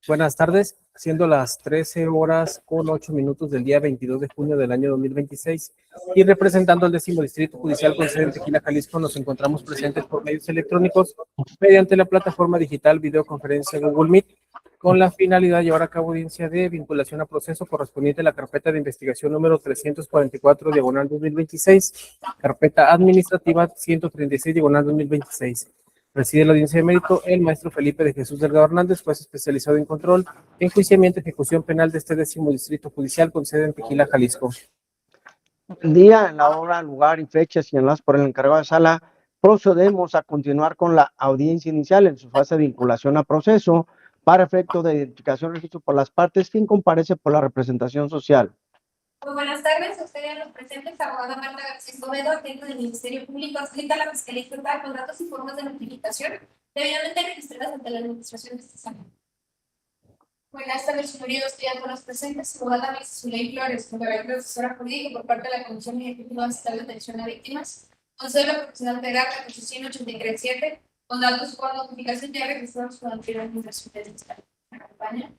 Buenas tardes, siendo las 13 horas con 8 minutos del día 22 de junio del año 2026 y representando al 10º Distrito Judicial con sede en Tequila, Jalisco, nos encontramos presentes por medios electrónicos mediante la plataforma digital videoconferencia Google Meet con la finalidad de llevar a cabo audiencia de vinculación a proceso correspondiente a la carpeta de investigación número 344 diagonal 2026, carpeta administrativa 136 diagonal 2026. Preside la audiencia de mérito el maestro Felipe de Jesús Delgado Hernández, juez especializado en control, enjuiciamiento y ejecución penal de este 10º Distrito Judicial con sede en Tequila, Jalisco. El día, en la hora, lugar y fecha señaladas por el encargado de sala, procedemos a continuar con la audiencia inicial en su fase de vinculación a proceso para efecto de identificación y registro por las partes, quien comparece por la representación social. Muy buenas tardes, a ustedes los presentes, abogada Marta García Escobedo, agente del Ministerio Público adscrita a la Fiscalía Estatal con datos y formas de notificación debidamente registradas ante la administración de esta sala. Buenas tardes, señorías, estoy con los presentes, abogada Luisa Zuley Flores, con carácter de asesora jurídica por parte de la Comisión Ejecutiva Estatal de Atención a Víctimas, consuelo profesional de GAP, concesión 837, con datos y por notificación ya registrados con la anterior administración de esta sala. ¿Me acompaña?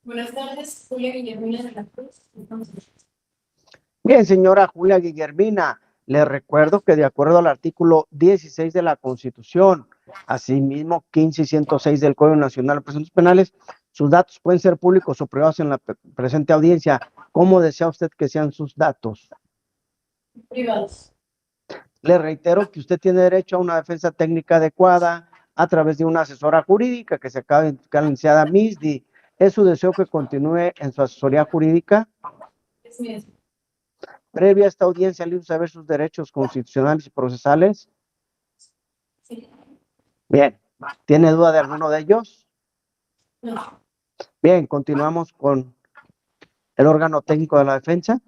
Buenas tardes, Julia Guillermina de la Cruz. Bien, señora Julia Guillermina, le recuerdo que de acuerdo al artículo 16 de la Constitución, asimismo 15 y 106 del Código Nacional de Procedimientos Penales, sus datos pueden ser públicos o privados en la presente audiencia. ¿Cómo desea usted que sean sus datos? Privados. Le reitero que usted tiene derecho a una defensa técnica adecuada a través de una asesora jurídica que se acaba de identificar, la licenciada Misdi. ¿Es su deseo que continúe en su asesoría jurídica? Es mismo. Previa a esta audiencia, ¿le gusta saber sus derechos constitucionales y procesales? Sí. Bien. ¿Tiene duda de alguno de ellos? No. Bien, continuamos con el órgano técnico de la defensa.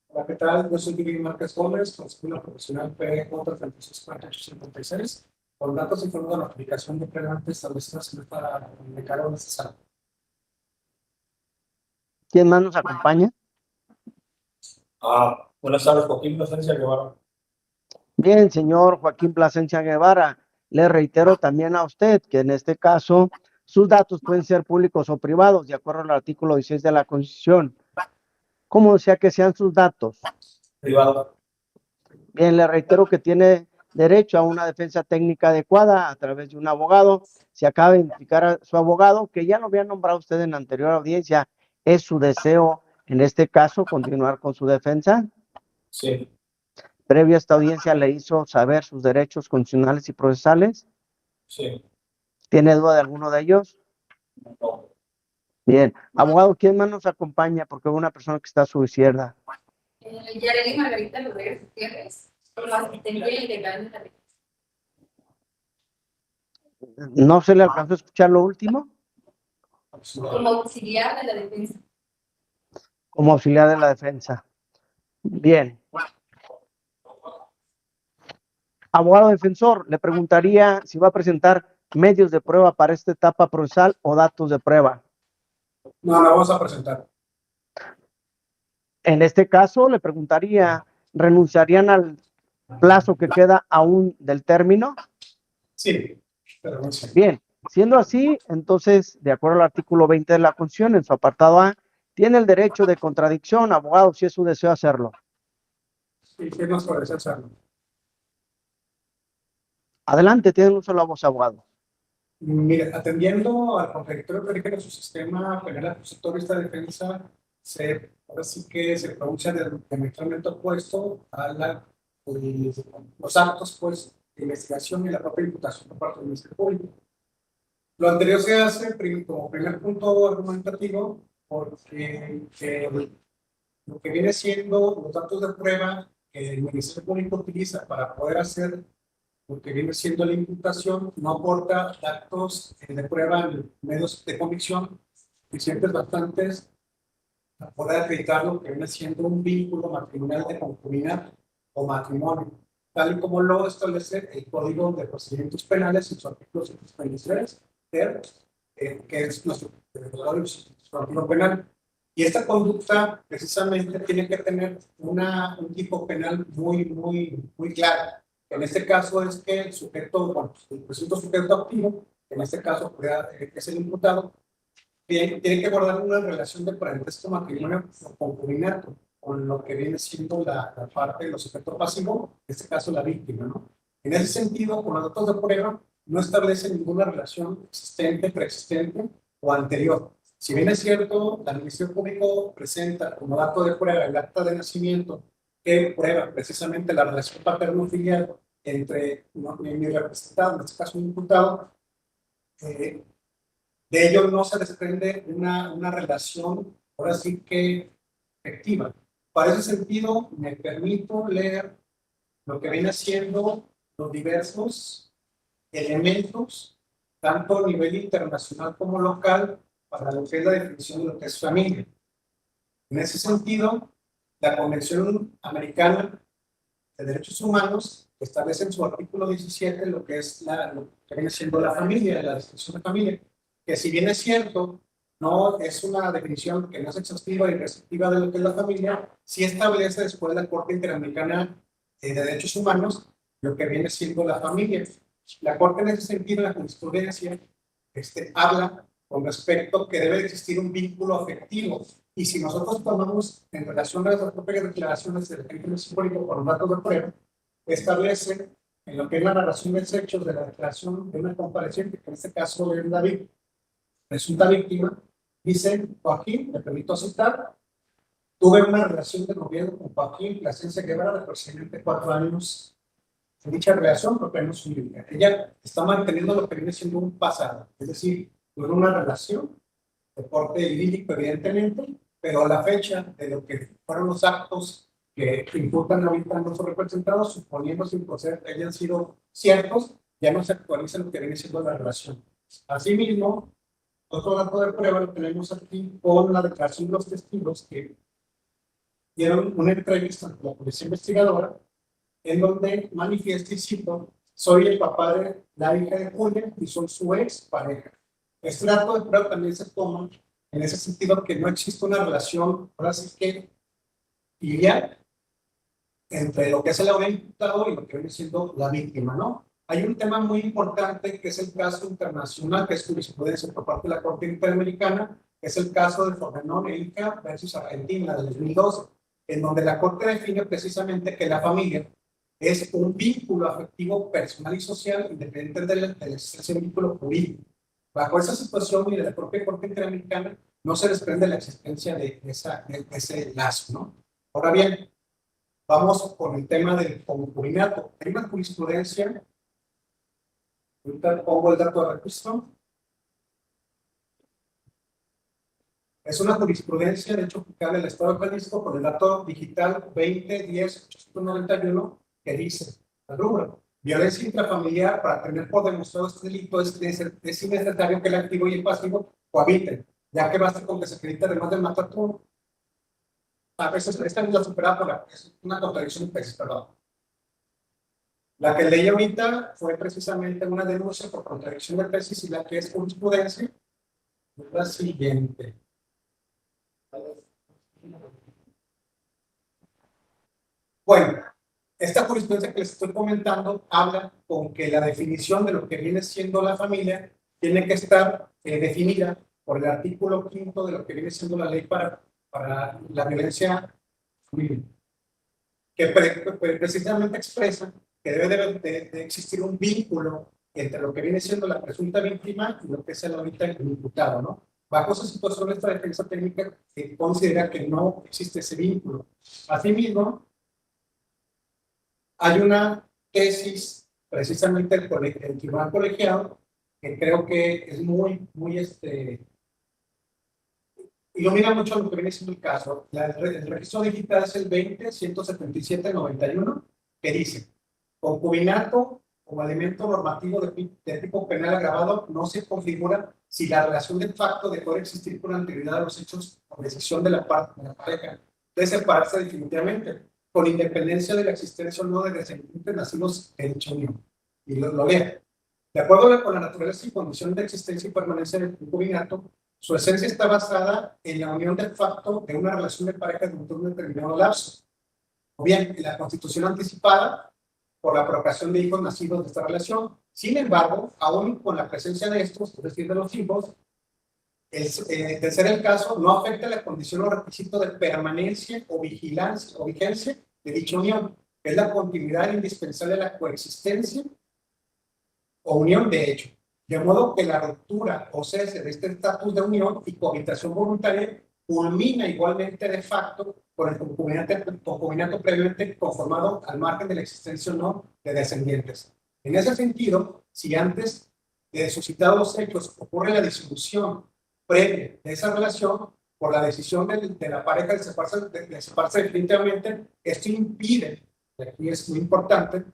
Hola, ¿qué tal? Yo soy Miguel Márquez Gómez, consultor profesional PE contra 364856, con datos y forma de notificación de previamente establecidas en esta declarado necesario. ¿Quién más nos acompaña? Buenas tardes, Joaquín Plasencia Guevara. Bien, señor Joaquín Plasencia Guevara, le reitero también a usted que en este caso sus datos pueden ser públicos o privados, de acuerdo al artículo 16 de la Constitución. ¿Cómo desea que sean sus datos? Privado. Bien, le reitero que tiene derecho a una defensa técnica adecuada a través de un abogado. Se acaba de identificar a su abogado, que ya lo había nombrado usted en la anterior audiencia. ¿Es su deseo, en este caso, continuar con su defensa? Sí. Previo a esta audiencia, ¿le hizo saber sus derechos constitucionales y procesales? Sí. ¿Tiene duda de alguno de ellos? No. Bien. Abogado, ¿quién más nos acompaña? Porque hay una persona que está a su izquierda. Yareli Margarita Rodríguez Gutiérrez, por la Secretaría y Legal de la Defensa. ¿No se le alcanzó a escuchar lo último? Como auxiliar de la defensa. Como auxiliar de la defensa. Bien. Abogado defensor, le preguntaría si va a presentar medios de prueba para esta etapa procesal o datos de prueba. No, la vamos a presentar. En este caso, le preguntaría, ¿renunciarían al plazo que queda aún del término? Sí, pero no sé. Bien, siendo así, entonces, de acuerdo al artículo 20 de la Constitución, en su apartado A, tiene el derecho de contradicción, abogado, si es su deseo hacerlo. ¿Y qué nos parece hacerlo? Adelante, tiene un solo voz, abogado. Mire, atendiendo al contradictorio que rige su sistema penal acusatorio, esta defensa ahora sí que se pronuncia diametralmente opuesto a los actos pues, de investigación y la propia imputación por parte del Ministerio Público. Lo anterior se hace como primer punto argumentativo porque lo que viene siendo los datos de prueba que el Ministerio Público utiliza para poder hacer lo que viene siendo la imputación no aporta datos de prueba en medios de convicción suficientes, bastantes, para poder acreditar lo que viene siendo un vínculo matrimonial de concubinato o matrimonio, tal y como lo establece el Código de Procedimientos Penales en su artículo 123, que es nuestro Código Penal. Y esta conducta precisamente tiene que tener un tipo penal muy claro. En este caso es que el sujeto, bueno, el presunto sujeto activo en este caso es el imputado, tiene que guardar una relación de parentesco matrimonio o concubinato con lo que viene siendo la parte de los efectos pasivos, en este caso la víctima, ¿no? En ese sentido, con los datos de prueba, no establece ninguna relación existente, preexistente o anterior. Si bien es cierto, el Ministerio Público presenta como dato de prueba el acta de nacimiento que prueba precisamente la relación paterno-filial entre mi representado, en este caso un imputado, de ello no se desprende una relación, ahora sí que efectiva. Para ese sentido, me permito leer lo que viene siendo los diversos elementos, tanto a nivel internacional como local, para lo que es la definición de lo que es familia. En ese sentido, la Convención Americana de Derechos Humanos establece en su artículo 17 lo que es lo que viene siendo la familia, la definición de familia, que si bien es cierto, no es una definición que no es exhaustiva y restrictiva de lo que es la familia, sí establece después la Corte Interamericana de Derechos Humanos lo que viene siendo la familia. La Corte en ese sentido, la jurisprudencia, habla con respecto que debe existir un vínculo afectivo. Y si nosotros tomamos en relación a las propias declaraciones del ejemplo simbólico por los datos de prueba, establece en lo que es la narración de hechos de la declaración de una compareciente, que en este caso es David, resulta víctima, dice Joaquín, me permito citar, tuve una relación de noviazgo con Joaquín Plasencia Guevara de aproximadamente 4 años. En dicha relación, porque no es un límite. Ella está manteniendo lo que viene siendo un pasado, es decir, tuvo una relación de porte idílico, evidentemente, pero a la fecha de lo que fueron los actos que imputan ahorita a nuestros representados, suponiendo sin proceder que hayan sido ciertos, ya no se actualiza lo que viene siendo la relación. Asimismo, otro dato de prueba lo tenemos aquí con la declaración de los testigos que dieron una entrevista a la policía investigadora en donde manifiesta y cito, soy el papá de la hija de Julia y soy su ex pareja. Este dato de prueba también se toma en ese sentido que no existe una relación, ahora sí que filial, entre lo que es el ahora imputado y lo que viene siendo la víctima, ¿no? Hay un tema muy importante que es el caso internacional, que es jurisprudencia por parte de la Corte Interamericana, que es el caso de Formenón e Ica versus Argentina de 2012, en donde la Corte define precisamente que la familia es un vínculo afectivo personal y social independiente de la existencia de un vínculo jurídico. Bajo esa situación y de la propia Corte Interamericana no se desprende la existencia de ese lazo, ¿no? Ahora bien, vamos con el tema del concubinato. Hay una jurisprudencia, ahorita pongo el dato de registro. Es una jurisprudencia, de hecho, aplicable al Estado de Jalisco con el dato digital 2010-891, que dice, el rubro, violencia intrafamiliar para tener por demostrado este delito es innecesario que el activo y el pasivo cohabiten, ya que basta con que se acredite además del maltrato. A veces esta es la superada, es una contradicción de tesis, perdón. La que leí ahorita fue precisamente una denuncia por contradicción de tesis y la que es jurisprudencia es la siguiente. Bueno, esta jurisprudencia que les estoy comentando habla con que la definición de lo que viene siendo la familia tiene que estar definida por el artículo 5 de lo que viene siendo la ley para la violencia familiar, que precisamente expresa que debe de existir un vínculo entre lo que viene siendo la presunta víctima y lo que es el ahorita el imputado, ¿no? Bajo esa situación, esta defensa técnica considera que no existe ese vínculo. Asimismo, hay una tesis precisamente del Tribunal Colegiado que creo que es muy ilumina mucho lo que viene siendo el caso. El registro digital es el 20-177-91, que dice, concubinato como elemento normativo de tipo penal agravado no se configura si la relación de facto dejó de existir con anterioridad a los hechos por decisión de la pareja. Debe separarse definitivamente, con independencia de la existencia o no de descendientes nacidos en dicha unión. Y lo leo. De acuerdo con la naturaleza y condición de existencia y permanencia del concubinato, su esencia está basada en la unión de facto de una relación de pareja durante un determinado lapso, o bien en la constitución anticipada por la procreación de hijos nacidos de esta relación, Sin embargo, aún con la presencia de estos, es decir, de los hijos, de ser el caso, no afecta la condición o requisito de permanencia o vigilancia o vigencia de dicha unión, que es la continuidad indispensable de la coexistencia o unión de hecho. De modo que la ruptura o cese de este estatus de unión y cohabitación voluntaria culmina igualmente de facto con el concubinato previamente conformado al margen de la existencia o no de descendientes. En ese sentido, si antes de suscitados los hechos ocurre la disolución previa de esa relación, por la decisión de la pareja de separarse definitivamente, esto impide, y aquí es muy importante,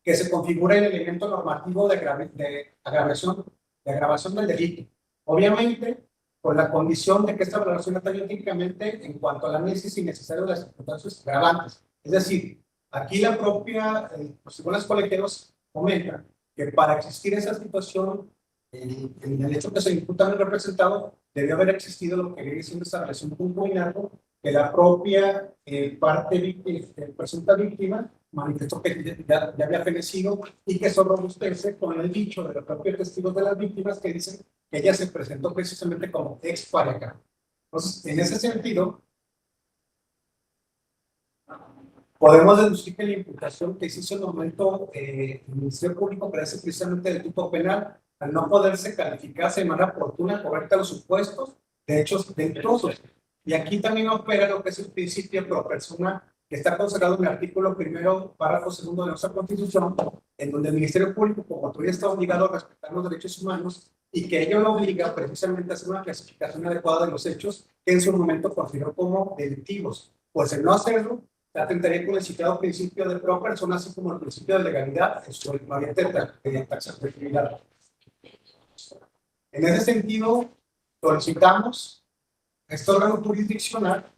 que se configure el elemento normativo de agravación del delito. Obviamente, con la condición de que esta relación está técnicamente en cuanto al análisis innecesario de las circunstancias agravantes. Es decir, aquí la propia, según los colegios, comenta que para existir esa situación, en el hecho que se imputa en el representado, debió haber existido lo que viene siendo esa relación concubinato, que la propia presunta víctima manifestó que ya había fenecido y que eso robustece con el dicho de los propios testigos de las víctimas que dicen que ella se presentó precisamente como expareja. Entonces, en ese sentido, podemos deducir que la imputación que se hizo en el momento el Ministerio Público parece precisamente del tipo penal, al no poderse calificar de manera oportuna, correcta los supuestos de hechos dolosos. Y aquí también opera lo que es el principio pro persona, que está consagrado en el artículo 1, párrafo 2 de nuestra Constitución, en donde el Ministerio Público, como autoridad, está obligado a respetar los derechos humanos y que ello lo obliga precisamente a hacer una clasificación adecuada de los hechos que en su momento consideró como delictivos. Pues el no hacerlo, atentaría con el citado principio de pro persona, así como el principio de legalidad en su variante de taxabilidad. En ese sentido, solicitamos a este órgano jurisdiccional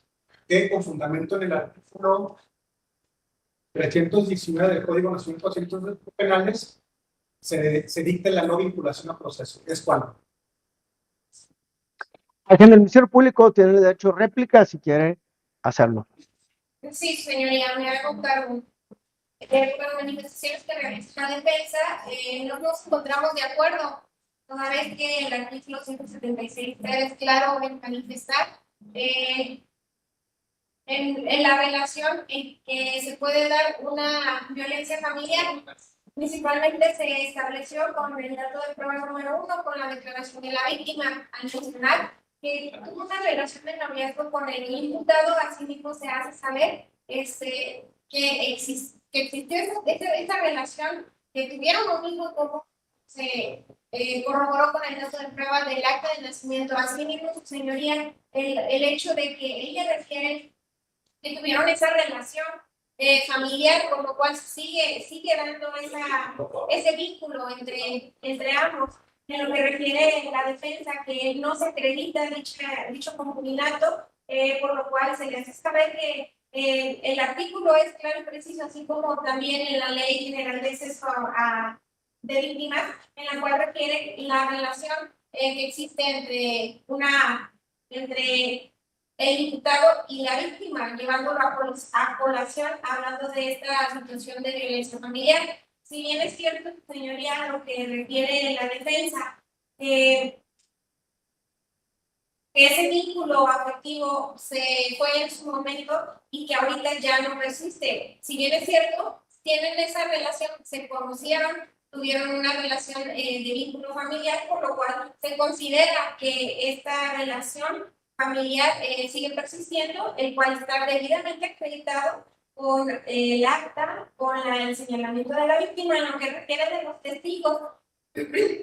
que, con fundamento en el artículo 319 del Código Nacional de Procedimientos Penales, se dicte la no vinculación a proceso. ¿Es cuándo? Aquí en el Ministerio Público tiene derecho a réplica si quiere hacerlo. Sí, señoría, me hago cargo. Con las manifestaciones que realiza la defensa, no nos encontramos de acuerdo, toda vez que el artículo 176 es claro en manifestar en la relación en que se puede dar una violencia familiar. Principalmente se estableció con el dato de prueba número 1, con la declaración de la víctima al mencionar que tuvo una relación de noviazgo con el imputado. Asimismo se hace saber que existió esa relación, que tuvieron un hijo, como se corroboró con el dato de prueba del acta de nacimiento. Asimismo, su señoría, el hecho de que ella refiere que tuvieron esa relación familiar, con lo cual sigue dando ese vínculo entre ambos. En lo que refiere la defensa, que no se acredita dicho concubinato, por lo cual se les hace saber que el artículo es claro y preciso, así como también en la Ley General de Acceso de Víctimas, en la cual refiere la relación que existe entre el imputado y la víctima, llevándolo a colación, hablando de esta situación de violencia familiar. Si bien es cierto, señoría, lo que refiere la defensa, que ese vínculo afectivo se fue en su momento y que ahorita ya no existe. Si bien es cierto, tienen esa relación, se conocieron, tuvieron una relación de vínculo familiar, por lo cual se considera que esta relación familiar sigue persistiendo, el cual está debidamente acreditado con el acta, con el señalamiento de la víctima, en lo que refiere de los testigos.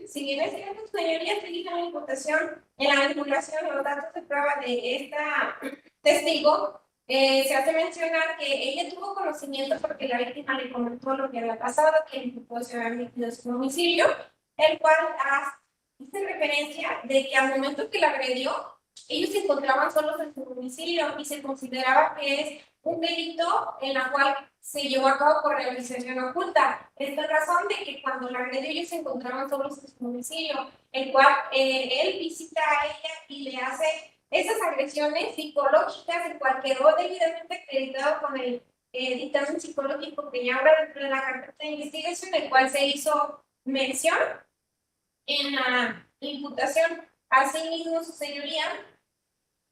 Si bien es cierto, señoría, se dice la imputación en la vinculación de los datos de prueba de esta testigo, se hace mencionar que ella tuvo conocimiento porque la víctima le comentó lo que había pasado, que el imputado se había metido en su domicilio, el cual hace referencia de que al momento que la agredió, ellos se encontraban solos en su domicilio y se consideraba que es un delito en la cual se llevó a cabo por realización oculta. Esta razón de que cuando la agredió ellos se encontraban solos en su domicilio, el cual él visita a ella y le hace esas agresiones psicológicas, el cual quedó debidamente acreditado con el dictamen psicológico que ya ahora dentro de la carpeta de investigación, el cual se hizo mención en la imputación. Asimismo, su señoría,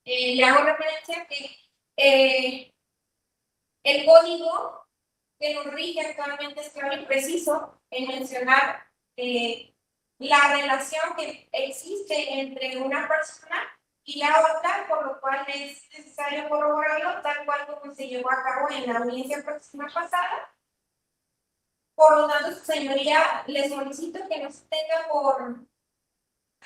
le hago referencia que el código que nos rige actualmente es claro y preciso en mencionar la relación que existe entre una persona y la otra, por lo cual es necesario corroborarlo, tal cual como se llevó a cabo en la audiencia próxima pasada. Por lo tanto, su señoría, le solicito que nos tenga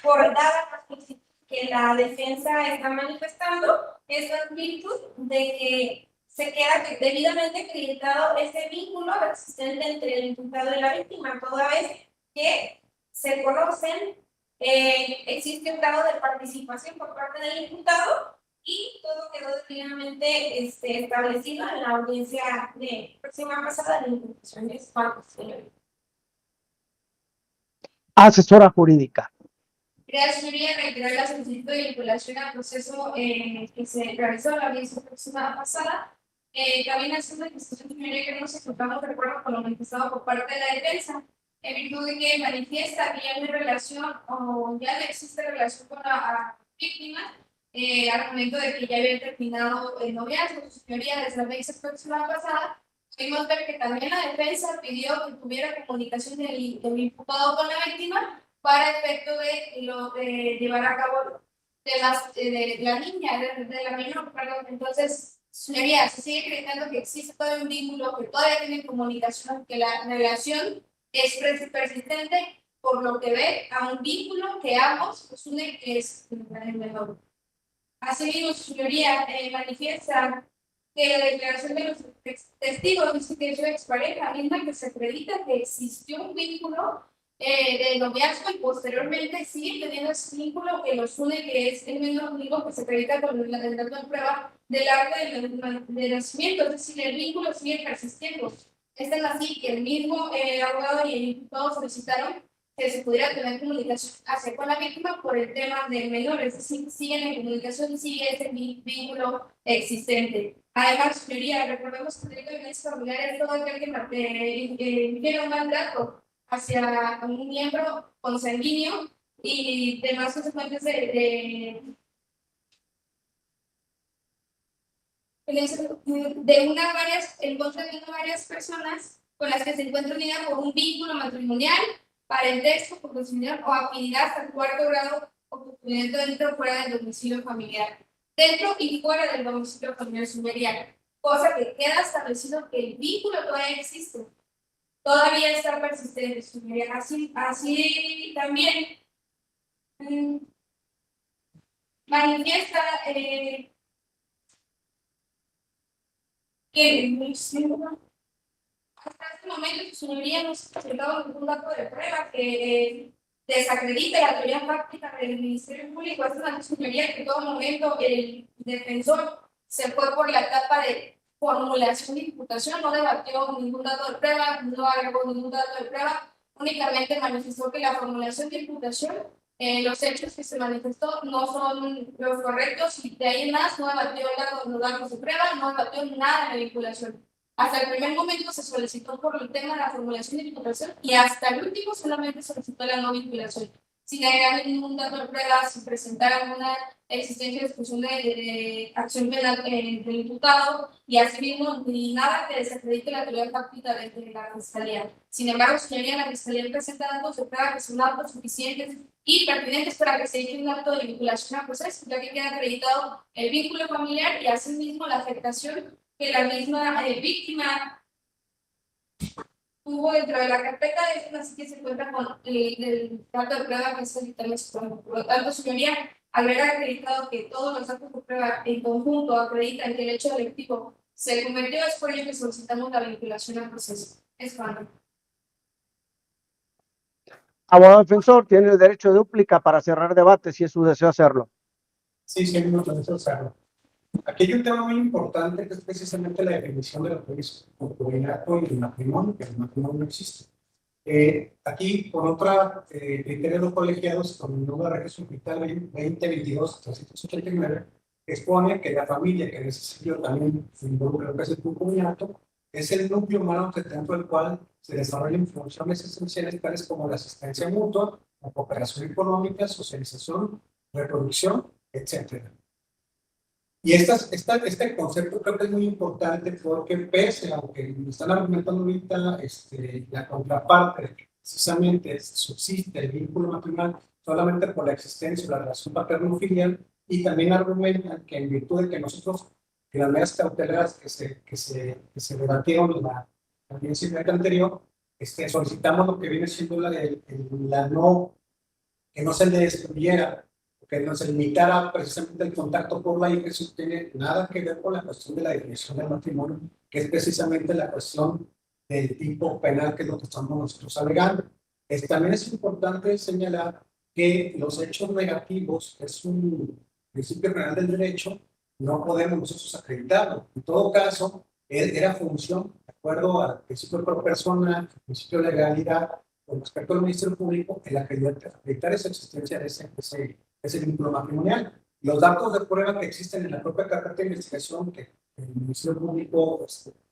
por dada la solicitud que la defensa está manifestando, es en virtud de que se queda debidamente acreditado ese vínculo existente entre el imputado y la víctima, toda vez que se conocen, existe un grado de participación por parte del imputado y todo quedó debidamente establecido en la audiencia de próxima pasada de imputaciones. Asesora jurídica. Gracias, señoría. Reiterar la solicitud de vinculación al proceso que se realizó la audiencia próxima pasada. También hace una discusión, señoría, que no nos encontramos de acuerdo con lo manifestado por parte de la defensa, en virtud de que manifiesta que ya no hay relación o ya no existe relación con la víctima, al momento de que ya había terminado el noviazgo. Su señoría, desde la audiencia próxima pasada, pudimos ver que también la defensa pidió que tuviera comunicación del imputado con la víctima para efecto de llevar a cabo de la niña, de la menor, perdón. Entonces, señoría, se sigue creyendo que existe todo un vínculo, que todavía tiene comunicación, que la relación es persistente, por lo que ve a un vínculo que ambos nos une, que es el menor. Asimismo, su señoría manifiesta que la declaración de los testigos dice que es su expareja, misma que se acredita que existió un vínculo de noviazgo y posteriormente sigue teniendo ese vínculo que los une, que es el mismo amigo que se acredita con la prueba del acta de nacimiento, es decir, el vínculo sigue persistiendo. Es así que el mismo abogado y el imputado solicitaron que se pudiera tener comunicación hacia con la víctima por el tema del menor, es decir, siguen en comunicación y sigue ese vínculo existente. Además, señoría, recordemos que el delito de violencia familiar es todo aquel que infiere un mandato hacia un miembro consanguíneo y demás consecuencias en contra de varias personas con las que se encuentra unida por un vínculo matrimonial, parentesco, profesional o afinidad hasta el cuarto grado o cumplimiento dentro o fuera del domicilio familiar, dentro y fuera del domicilio familiar, cosa que queda establecido que el vínculo todavía existe. Todavía está persistente, señoría. Así también manifiesta que hasta este momento su señoría no se ha presentado ningún dato de prueba que desacredite la teoría fáctica del Ministerio Público. Es una señoría que en todo momento el defensor se fue por la etapa de formulación de imputación, no debatió ningún dato de prueba, no agregó ningún dato de prueba, únicamente manifestó que la formulación de imputación, los hechos que se manifestó no son los correctos y de ahí en más no debatió los datos de prueba, no debatió nada de vinculación. Hasta el primer momento se solicitó por el tema de la formulación de imputación y hasta el último solamente solicitó la no vinculación, sin agregar ningún dato de prueba, sin presentar alguna existencia de discusión de acción penal del imputado y asimismo ni nada que desacredite la teoría fáctica de la Fiscalía. Sin embargo, señoría, la Fiscalía presenta datos de prueba que son datos suficientes y pertinentes para que se eche un acto de vinculación al proceso, ya que queda acreditado el vínculo familiar y asimismo la afectación que la misma víctima tuvo dentro de la carpeta, es así que se encuentra con el dato de prueba que es el dictamen supremo. Por lo tanto, señoría, al haber acreditado que todos los datos de prueba en conjunto acreditan que el hecho delictivo se cometió, es por ello que solicitamos la vinculación al proceso. Es cuando. Abogado defensor, tiene el derecho de dúplica para cerrar debate si es su deseo hacerlo. Sí, sí, no puedo hacerlo. Aquí hay un tema muy importante que es precisamente la definición de lo que es concubinato y el matrimonio, que el matrimonio no existe. Aquí, por otra criterio de los colegiados, con el número de registro hospital 2022-389, expone que la familia, que en ese sentido también se involucra lo que es el concubinato, es el núcleo humano dentro del cual se desarrollan funciones esenciales tales como la asistencia mutua, la cooperación económica, socialización, reproducción, etcétera. Y este concepto creo que es muy importante porque pese a lo que me están argumentando ahorita, la contraparte de que precisamente subsiste el vínculo matrimonial solamente por la existencia de la relación paterno-filial, y también argumentan que en virtud de que nosotros, en las medidas cautelares que se debatieron en la audiencia anterior, solicitamos lo que viene siendo que no se le destruyera, que no se limitara precisamente el contacto por la hija. Eso no tiene nada que ver con la cuestión de la definición del matrimonio, que es precisamente la cuestión del tipo penal, que es lo que estamos nosotros alegando. También es importante señalar que los hechos negativos, que es un principio general del derecho, no podemos nosotros acreditarlo. En todo caso, era función, de acuerdo al principio de pro persona, al principio de legalidad, con respecto al Ministerio Público, el acreditar esa existencia de ese vínculo matrimonial. Los datos de prueba que existen en la propia carpeta de investigación que el Ministerio Público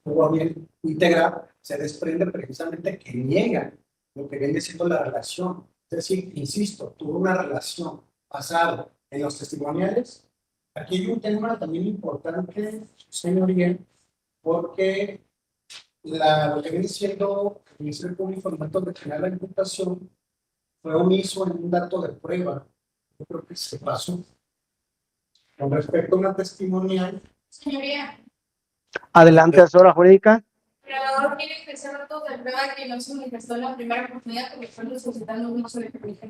tuvo a bien integrar, se desprende precisamente que niegan lo que viene siendo la relación. Es decir, insisto, tuvo una relación basada en los testimoniales. Aquí hay un tema también importante, señoría, porque lo que viene siendo el Ministerio Público al momento de crear la imputación fue omiso en un dato de prueba. Yo creo que se pasó. Con respecto a una testimonial. Señoría, Adelante, asesora jurídica. el grabador tiene que ser datos de prueba que no se manifestó en la primera oportunidad porque están solicitando un uso de permiso.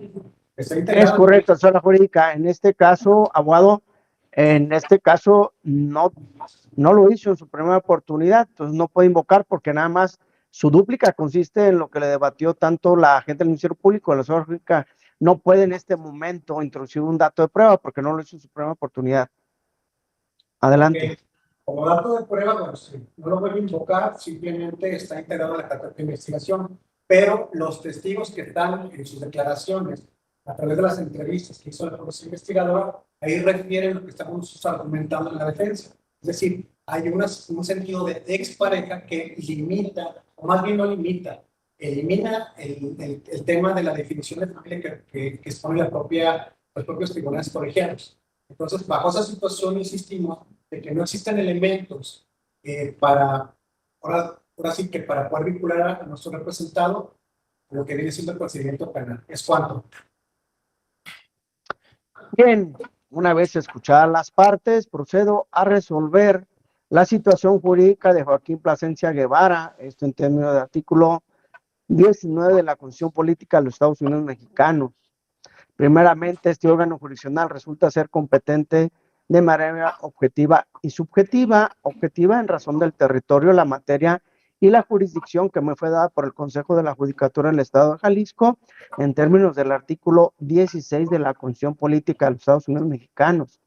Es correcto, asesora jurídica. En este caso, abogado, en este caso no lo hizo en su primera oportunidad, entonces no puede invocar porque nada más su dúplica consiste en lo que le debatió tanto la agente del Ministerio Público, la asesora jurídica no puede en este momento introducir un dato de prueba porque no lo hizo en su primera oportunidad. Adelante. Como dato de prueba, bueno, sí, no lo voy a invocar, simplemente está integrado en la carpeta de investigación, pero los testigos que están en sus declaraciones, a través de las entrevistas que hizo la profesora investigadora, ahí refieren lo que estamos argumentando en la defensa. Es decir, hay un sentido de expareja que limita, o más bien no limita, elimina el tema de la definición de familia que expone los propios tribunales colegiados. Entonces, bajo esa situación, insistimos de que no existen elementos ahora sí que para poder vincular a nuestro representado lo que viene siendo el procedimiento penal. ¿Es cuánto? Bien, una vez escuchadas las partes, procedo a resolver la situación jurídica de Joaquín Plasencia Guevara, esto en términos del artículo 19 de la Constitución Política de los Estados Unidos Mexicanos. Primeramente, este órgano jurisdiccional resulta ser competente de manera objetiva y subjetiva, objetiva en razón del territorio, la materia y la jurisdicción que me fue dada por el Consejo de la Judicatura del Estado de Jalisco en términos del artículo 16 de la Constitución Política de los Estados Unidos Mexicanos.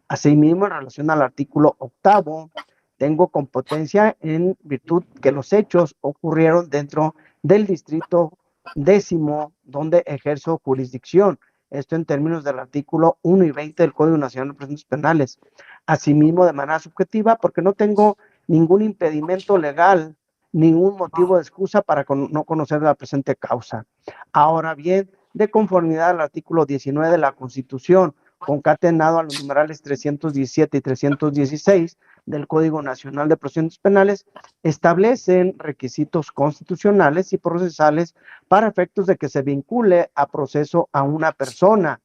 Asimismo, en relación al artículo 8, tengo competencia en virtud que los hechos ocurrieron dentro del distrito 10º donde ejerzo jurisdicción. Esto en términos del artículo 1 y 20 del Código Nacional de Procedimientos Penales. Asimismo, de manera subjetiva, porque no tengo ningún impedimento legal, ningún motivo de excusa para no conocer la presente causa. Ahora bien, de conformidad al artículo 19 de la Constitución, concatenado a los numerales 317 y 316 del Código Nacional de Procedimientos Penales, establecen requisitos constitucionales y procesales para efectos de que se vincule a proceso a una persona,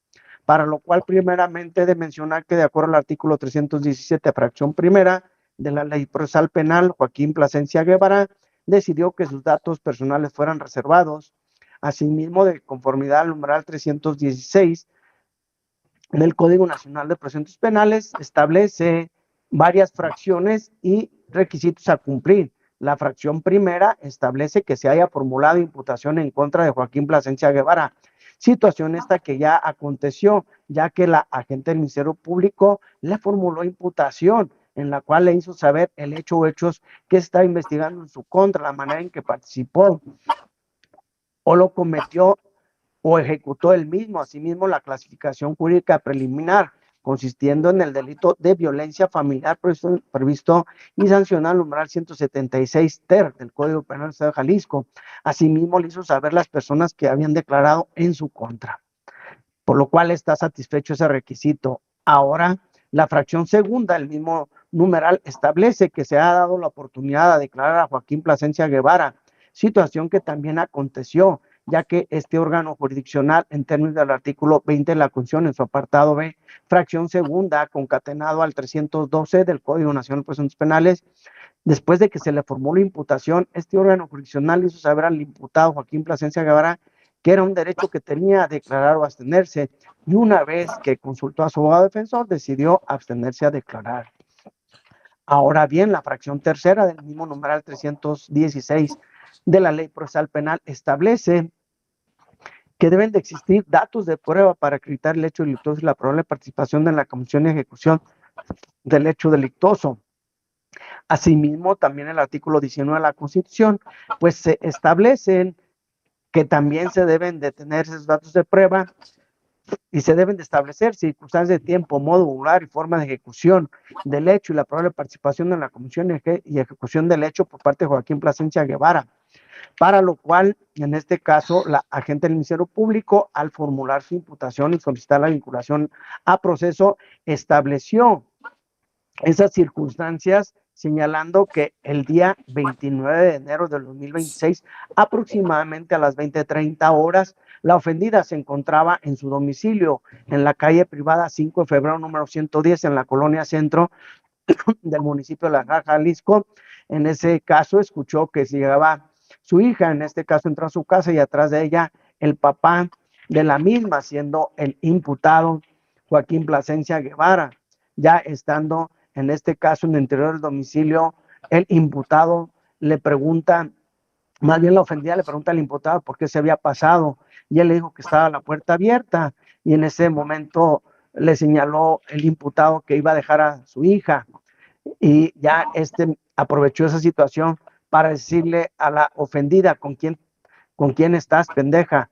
para lo cual primeramente he de mencionar que de acuerdo al artículo 317, fracción primera de la Ley Procesal Penal, Joaquín Plasencia Guevara decidió que sus datos personales fueran reservados. Asimismo, de conformidad al numeral 316 del Código Nacional de Procedimientos Penales, establece varias fracciones y requisitos a cumplir. La fracción primera establece que se haya formulado imputación en contra de Joaquín Plasencia Guevara, situación esta que ya aconteció, ya que la agente del Ministerio Público le formuló imputación en la cual le hizo saber el hecho o hechos que está investigando en su contra, la manera en que participó o lo cometió o ejecutó él mismo. Asimismo, la clasificación jurídica preliminar consistiendo en el delito de violencia familiar previsto y sancionado al numeral 176 ter del Código Penal del Estado de Jalisco. Asimismo, le hizo saber las personas que habían declarado en su contra, por lo cual está satisfecho ese requisito. Ahora, la fracción segunda, el mismo numeral, establece que se ha dado la oportunidad de declarar a Joaquín Plasencia Guevara, situación que también aconteció, ya que este órgano jurisdiccional, en términos del artículo 20 de la Constitución, en su apartado B, fracción segunda, concatenado al 312 del Código Nacional de Procedimientos Penales, después de que se le formó la imputación, este órgano jurisdiccional hizo saber al imputado Joaquín Plasencia Guevara que era un derecho que tenía a declarar o abstenerse, y una vez que consultó a su abogado defensor, decidió abstenerse a declarar. Ahora bien, la fracción tercera del mismo numeral 316 de la Ley Procesal Penal establece que deben de existir datos de prueba para acreditar el hecho delictuoso y la probable participación en la comisión y ejecución del hecho delictuoso. Asimismo, también el artículo 19 de la Constitución, pues se establecen que también se deben de tener esos datos de prueba y se deben de establecer circunstancias de tiempo, modo, lugar y forma de ejecución del hecho y la probable participación en la comisión y ejecución del hecho por parte de Joaquín Plasencia Guevara, para lo cual, en este caso, la agente del Ministerio Público, al formular su imputación y solicitar la vinculación a proceso, estableció esas circunstancias, señalando que el día 29 de enero del 2026, aproximadamente a las 20:30 horas, la ofendida se encontraba en su domicilio, en la calle privada 5 de febrero, número 110, en la colonia Centro del municipio de La Granja, Jalisco. En ese caso, escuchó que si llegaba su hija, en este caso entró a su casa y atrás de ella el papá de la misma, siendo el imputado Joaquín Plasencia Guevara. Ya estando en este caso en el interior del domicilio, el imputado le pregunta, más bien la ofendida le pregunta al imputado por qué se había pasado, y él le dijo que estaba la puerta abierta, y en ese momento le señaló el imputado que iba a dejar a su hija, y ya aprovechó esa situación para decirle a la ofendida, con quién estás, pendeja?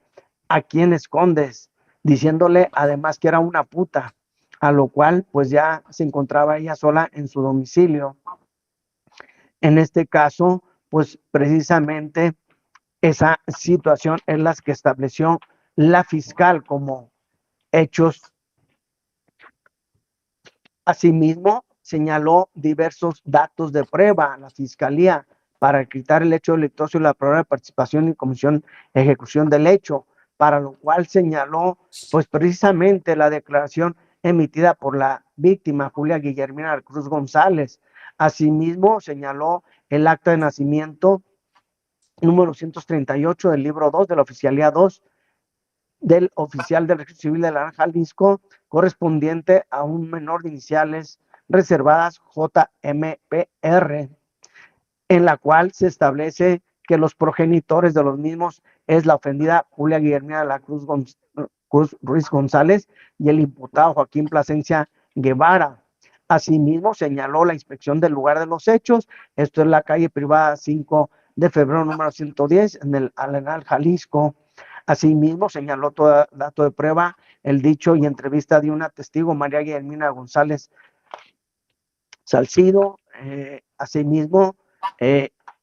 ¿A quién escondes? Diciéndole además que era una puta, a lo cual pues ya se encontraba ella sola en su domicilio. En este caso, pues precisamente esa situación es la que estableció la fiscal como hechos. Asimismo, señaló diversos datos de prueba a la fiscalía para acreditar el hecho delictuoso y la probable participación en comisión ejecución del hecho, para lo cual señaló pues precisamente la declaración emitida por la víctima Julia Guillermina Cruz González. Asimismo, señaló el acta de nacimiento número 138 del libro 2 de la Oficialía 2 del oficial del Registro Civil de La Granja, Jalisco, correspondiente a un menor de iniciales reservadas JMPR, en la cual se establece que los progenitores de los mismos es la ofendida Julia Guillermina de la Cruz Ruiz González y el imputado Joaquín Plasencia Guevara. Asimismo, señaló la inspección del lugar de los hechos, esto es la calle privada 5 de febrero número 110 en el Arenal, Jalisco. Asimismo, señaló todo dato de prueba el dicho y entrevista de una testigo, María Guillermina González Salcido. Asimismo,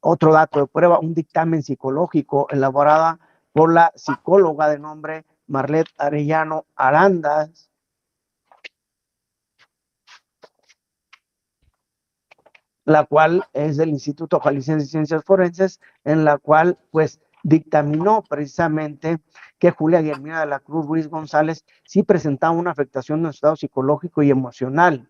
otro dato de prueba, un dictamen psicológico elaborada por la psicóloga de nombre Marlet Arellano Arandas, la cual es del Instituto Jalisciense de Ciencias Forenses, en la cual pues dictaminó precisamente que Julia Guillermina de la Cruz Ruiz González sí presentaba una afectación en el estado psicológico y emocional.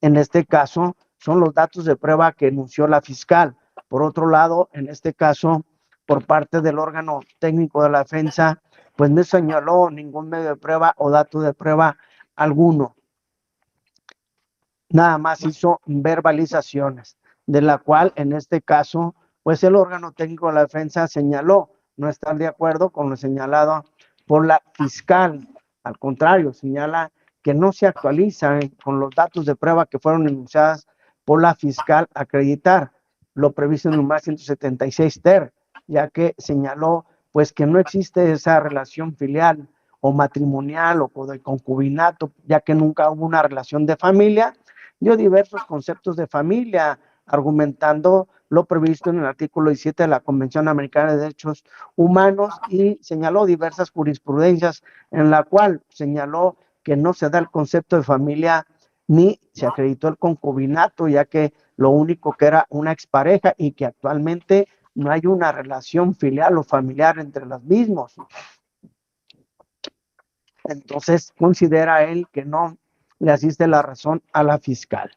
En este caso, son los datos de prueba que enunció la fiscal. Por otro lado, en este caso, por parte del órgano técnico de la defensa, pues no señaló ningún medio de prueba o dato de prueba alguno. Nada más hizo verbalizaciones, de la cual en este caso, pues el órgano técnico de la defensa señaló no estar de acuerdo con lo señalado por la fiscal. Al contrario, señala que no se actualizan con los datos de prueba que fueron enunciadas por la fiscal acreditar lo previsto en el numeral 176 ter, ya que señaló pues que no existe esa relación filial o matrimonial o de concubinato, ya que nunca hubo una relación de familia. Dio diversos conceptos de familia, argumentando lo previsto en el artículo 17 de la Convención Americana de Derechos Humanos y señaló diversas jurisprudencias en la cual señaló que no se da el concepto de familia ni se acreditó el concubinato, ya que lo único que era una expareja y que actualmente no hay una relación filial o familiar entre los mismos. Entonces considera él que no le asiste la razón a la fiscal.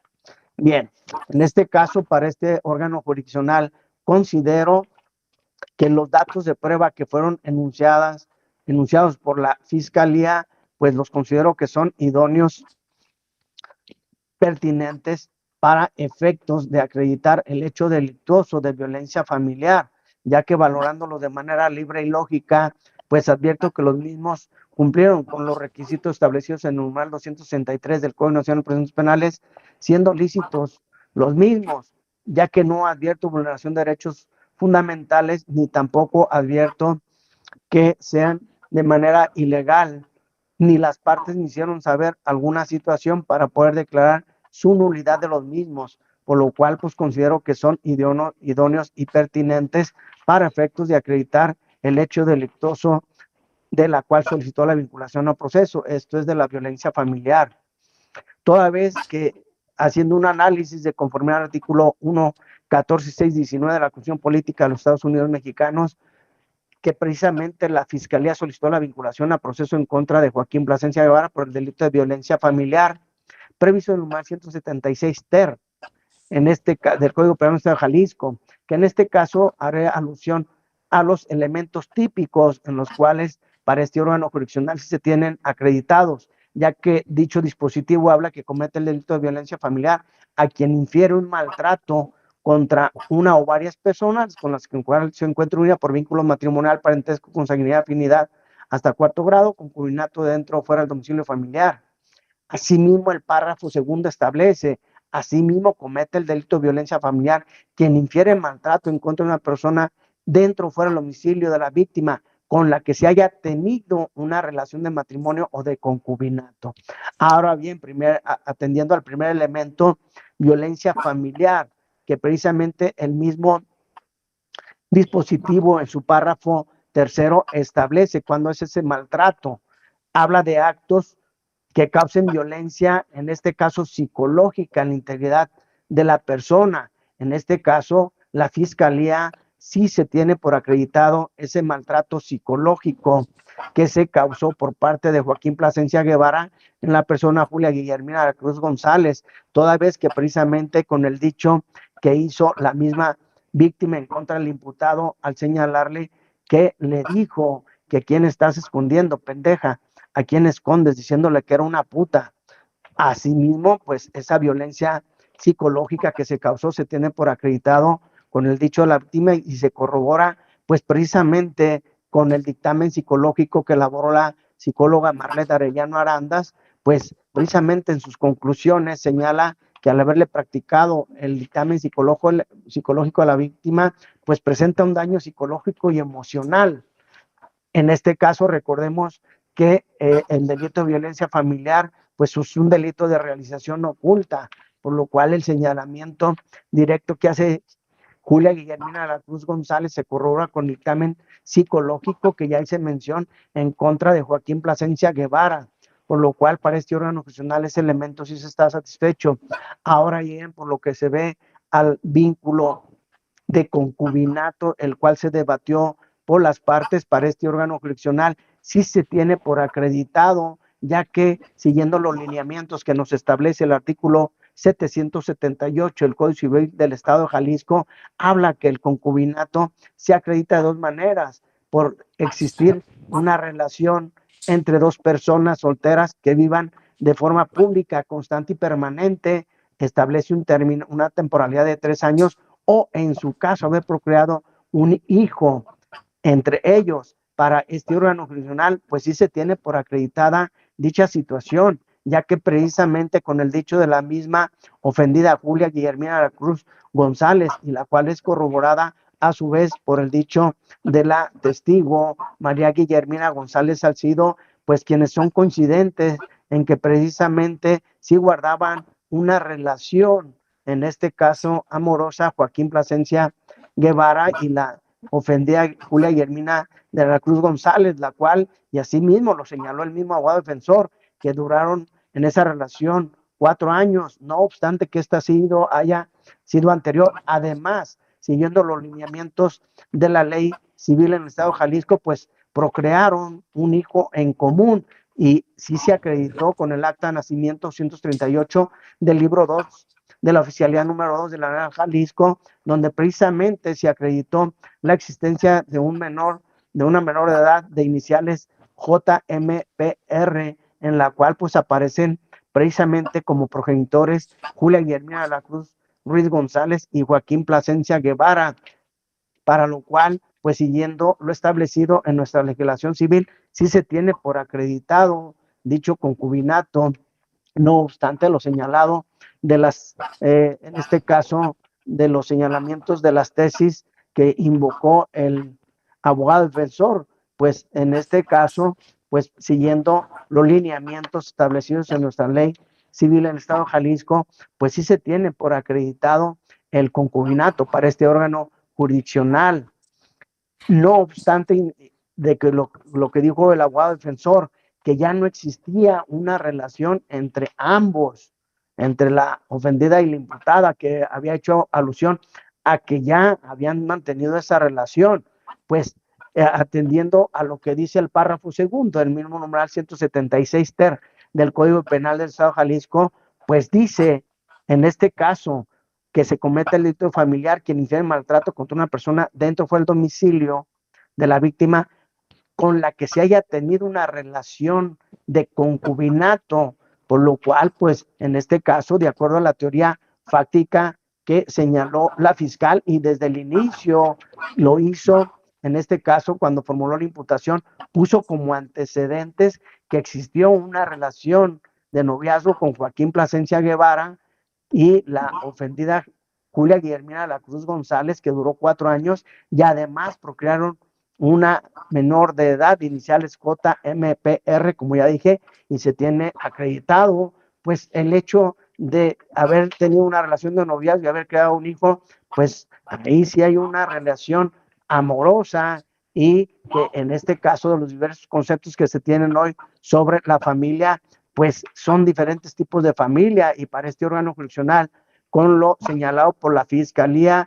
Bien, en este caso, para este órgano jurisdiccional, considero que los datos de prueba que fueron enunciados por la fiscalía, pues los considero que son idóneos, pertinentes para efectos de acreditar el hecho delictuoso de violencia familiar, ya que valorándolo de manera libre y lógica, pues advierto que los mismos cumplieron con los requisitos establecidos en el numeral 263 del Código Nacional de Procedimientos Penales, siendo lícitos los mismos, ya que no advierto vulneración de derechos fundamentales, ni tampoco advierto que sean de manera ilegal, ni las partes me hicieron saber alguna situación para poder declarar su nulidad de los mismos, por lo cual pues considero que son idóneos y pertinentes para efectos de acreditar el hecho delictuoso de la cual solicitó la vinculación al proceso, esto es de la violencia familiar. Toda vez que haciendo un análisis de conformidad al artículo 1, 14, 6, 19 de la Constitución Política de los Estados Unidos Mexicanos, que precisamente la Fiscalía solicitó la vinculación a proceso en contra de Joaquín Plasencia Guevara por el delito de violencia familiar, previsto en el numeral 176 ter, en este del Código Penal del Estado de Jalisco, que en este caso haré alusión a los elementos típicos en los cuales para este órgano jurisdiccional sí se tienen acreditados, ya que dicho dispositivo habla que comete el delito de violencia familiar a quien infiere un maltrato contra una o varias personas con las que se encuentra unida por vínculo matrimonial, parentesco, consanguinidad, afinidad, hasta cuarto grado, concubinato dentro o fuera del domicilio familiar. Asimismo, el párrafo segundo establece, asimismo comete el delito de violencia familiar quien infiere maltrato en contra de una persona dentro o fuera del domicilio de la víctima con la que se haya tenido una relación de matrimonio o de concubinato. Ahora bien, atendiendo al primer elemento, violencia familiar, que precisamente el mismo dispositivo en su párrafo tercero establece cuando es ese maltrato. Habla de actos que causen violencia, en este caso psicológica, en la integridad de la persona. En este caso, la Fiscalía sí se tiene por acreditado ese maltrato psicológico que se causó por parte de Joaquín Plasencia Guevara en la persona Julia Guillermina de la Cruz González, toda vez que precisamente con el dicho que hizo la misma víctima en contra del imputado al señalarle que le dijo que quién estás escondiendo, pendeja, a quién escondes, diciéndole que era una puta. Asimismo, pues esa violencia psicológica que se causó se tiene por acreditado con el dicho de la víctima y se corrobora pues precisamente con el dictamen psicológico que elaboró la psicóloga Marleta Arellano Arandas, pues precisamente en sus conclusiones señala que al haberle practicado el dictamen psicológico a la víctima, pues presenta un daño psicológico y emocional. En este caso, recordemos que el delito de violencia familiar, pues es un delito de realización oculta, por lo cual el señalamiento directo que hace Julia Guillermina de la Cruz González se corrobora con dictamen psicológico que ya hice mención en contra de Joaquín Plasencia Guevara, por lo cual para este órgano jurisdiccional ese elemento sí se está satisfecho. Ahora bien, por lo que se ve al vínculo de concubinato, el cual se debatió por las partes para este órgano jurisdiccional, sí se tiene por acreditado, ya que siguiendo los lineamientos que nos establece el artículo 778 del Código Civil del Estado de Jalisco, habla que el concubinato se acredita de dos maneras: por existir una relación entre dos personas solteras que vivan de forma pública, constante y permanente, establece un término, una temporalidad de 3 años, o en su caso haber procreado un hijo entre ellos. Para este órgano jurisdiccional, pues sí se tiene por acreditada dicha situación, ya que precisamente con el dicho de la misma ofendida Julia Guillermina de la Cruz González, y la cual es corroborada a su vez por el dicho de la testigo María Guillermina González Salcido, pues quienes son coincidentes en que precisamente sí guardaban una relación, en este caso amorosa, Joaquín Plasencia Guevara y la ofendida Julia Guillermina de la Cruz González, la cual, y así mismo lo señaló el mismo abogado defensor, que duraron en esa relación 4 años, no obstante que esta haya sido anterior. Además, siguiendo los lineamientos de la ley civil en el estado de Jalisco, pues procrearon un hijo en común y sí se acreditó con el acta de nacimiento 238 del libro 2 de la oficialidad número 2 de la Nacional Jalisco, donde precisamente se acreditó la existencia de una menor de edad de iniciales JMPR, en la cual pues aparecen precisamente como progenitores Julia Guillermina de la Cruz Ruiz González y Joaquín Plasencia Guevara, para lo cual, pues siguiendo lo establecido en nuestra legislación civil, sí se tiene por acreditado dicho concubinato. No obstante, lo señalado de en este caso, de los señalamientos de las tesis que invocó el abogado defensor, pues en este caso, pues siguiendo los lineamientos establecidos en nuestra ley civil en el estado de Jalisco, pues sí se tiene por acreditado el concubinato para este órgano jurisdiccional. No obstante de que lo que dijo el abogado defensor, que ya no existía una relación entre ambos, entre la ofendida y la imputada, que había hecho alusión a que ya habían mantenido esa relación, pues atendiendo a lo que dice el párrafo segundo del mismo numeral 176 ter del Código Penal del Estado de Jalisco, pues dice, en este caso, que se cometa el delito familiar, quien infiere maltrato contra una persona dentro o fuera del domicilio de la víctima, con la que se haya tenido una relación de concubinato, por lo cual, pues, en este caso, de acuerdo a la teoría fáctica que señaló la fiscal y desde el inicio lo hizo, en este caso, cuando formuló la imputación, puso como antecedentes que existió una relación de noviazgo con Joaquín Plasencia Guevara y la ofendida Julia Guillermina de la Cruz González, que duró 4 años, y además procrearon una menor de edad, iniciales JMPR, como ya dije, y se tiene acreditado, pues el hecho de haber tenido una relación de noviazgo y haber creado un hijo, pues ahí sí hay una relación amorosa y que en este caso de los diversos conceptos que se tienen hoy sobre la familia, pues son diferentes tipos de familia y para este órgano jurisdiccional, con lo señalado por la Fiscalía,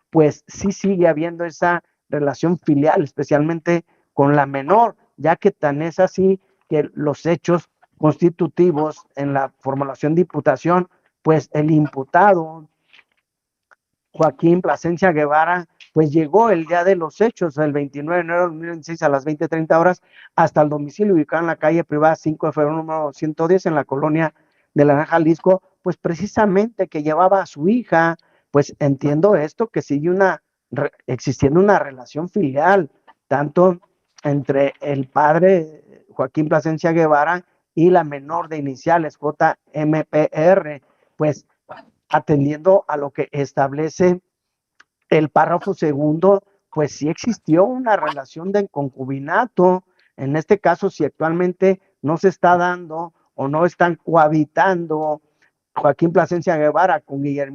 pues sí sigue habiendo esa relación filial, especialmente con la menor, ya que tan es así que los hechos constitutivos en la formulación de imputación, pues el imputado Joaquín Plasencia Guevara, pues llegó el día de los hechos, el 29 de enero de 2026 a las 20:30 horas, hasta el domicilio ubicado en la calle privada 5 de febrero número 110 en la colonia de la Jalisco, pues precisamente que llevaba a su hija. Pues entiendo esto, que sigue existiendo una relación filial, tanto entre el padre Joaquín Plasencia Guevara y la menor de iniciales JMPR, pues atendiendo a lo que establece el párrafo segundo, pues sí existió una relación de concubinato. En este caso, si actualmente no se está dando o no están cohabitando Joaquín Plasencia Guevara con Julia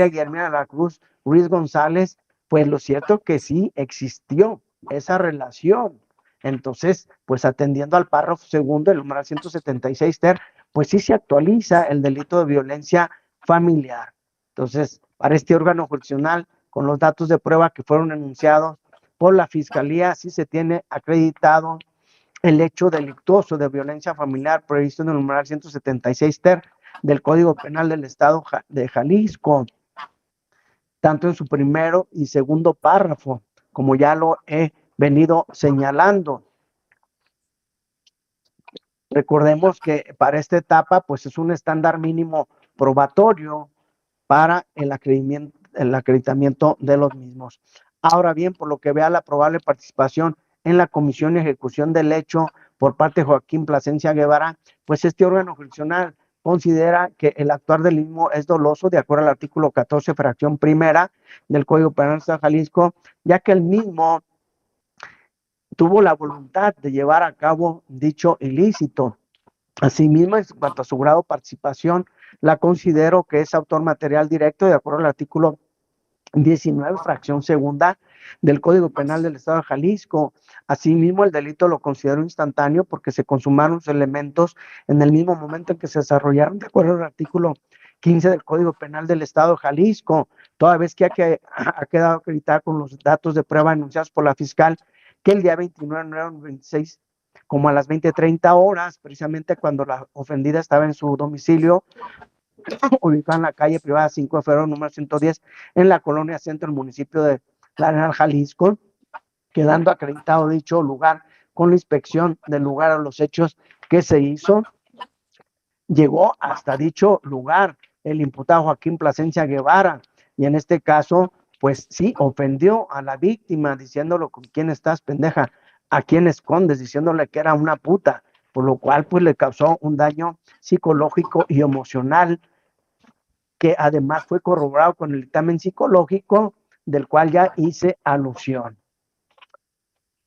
Guillermina de la Cruz Ruiz González, pues lo cierto que sí existió esa relación. Entonces, pues atendiendo al párrafo segundo, el numeral 176 ter, pues sí se actualiza el delito de violencia familiar. Entonces, para este órgano jurisdiccional, con los datos de prueba que fueron enunciados por la Fiscalía, sí se tiene acreditado el hecho delictuoso de violencia familiar previsto en el numeral 176 ter del Código Penal del Estado de Jalisco, tanto en su primero y segundo párrafo, como ya lo he venido señalando. Recordemos que para esta etapa, pues es un estándar mínimo probatorio para el acreditamiento de los mismos. Ahora bien, por lo que vea la probable participación en la comisión y ejecución del hecho por parte de Joaquín Plasencia Guevara, pues este órgano jurisdiccional considera que el actuar del mismo es doloso, de acuerdo al artículo 14, fracción primera del Código Penal de Jalisco, ya que el mismo tuvo la voluntad de llevar a cabo dicho ilícito. Asimismo, en cuanto a su grado de participación, la considero que es autor material directo de acuerdo al artículo 19, fracción segunda del Código Penal del Estado de Jalisco. Asimismo, el delito lo considero instantáneo porque se consumaron los elementos en el mismo momento en que se desarrollaron, de acuerdo al artículo 15 del Código Penal del Estado de Jalisco, toda vez que ha quedado acreditada con los datos de prueba anunciados por la fiscal que el día 29 de enero del 26, como a las 20:30 horas, precisamente cuando la ofendida estaba en su domicilio, ubicada en la calle privada 5 de febrero, número 110, en la colonia centro del municipio de La Arenal, Jalisco, quedando acreditado dicho lugar con la inspección del lugar a los hechos que se hizo. Llegó hasta dicho lugar el imputado Joaquín Plasencia Guevara, y en este caso, pues sí, ofendió a la víctima, diciéndole: ¿con quién estás, pendeja? ¿A quién escondes? Diciéndole que era una puta, por lo cual pues le causó un daño psicológico y emocional, que además fue corroborado con el dictamen psicológico del cual ya hice alusión.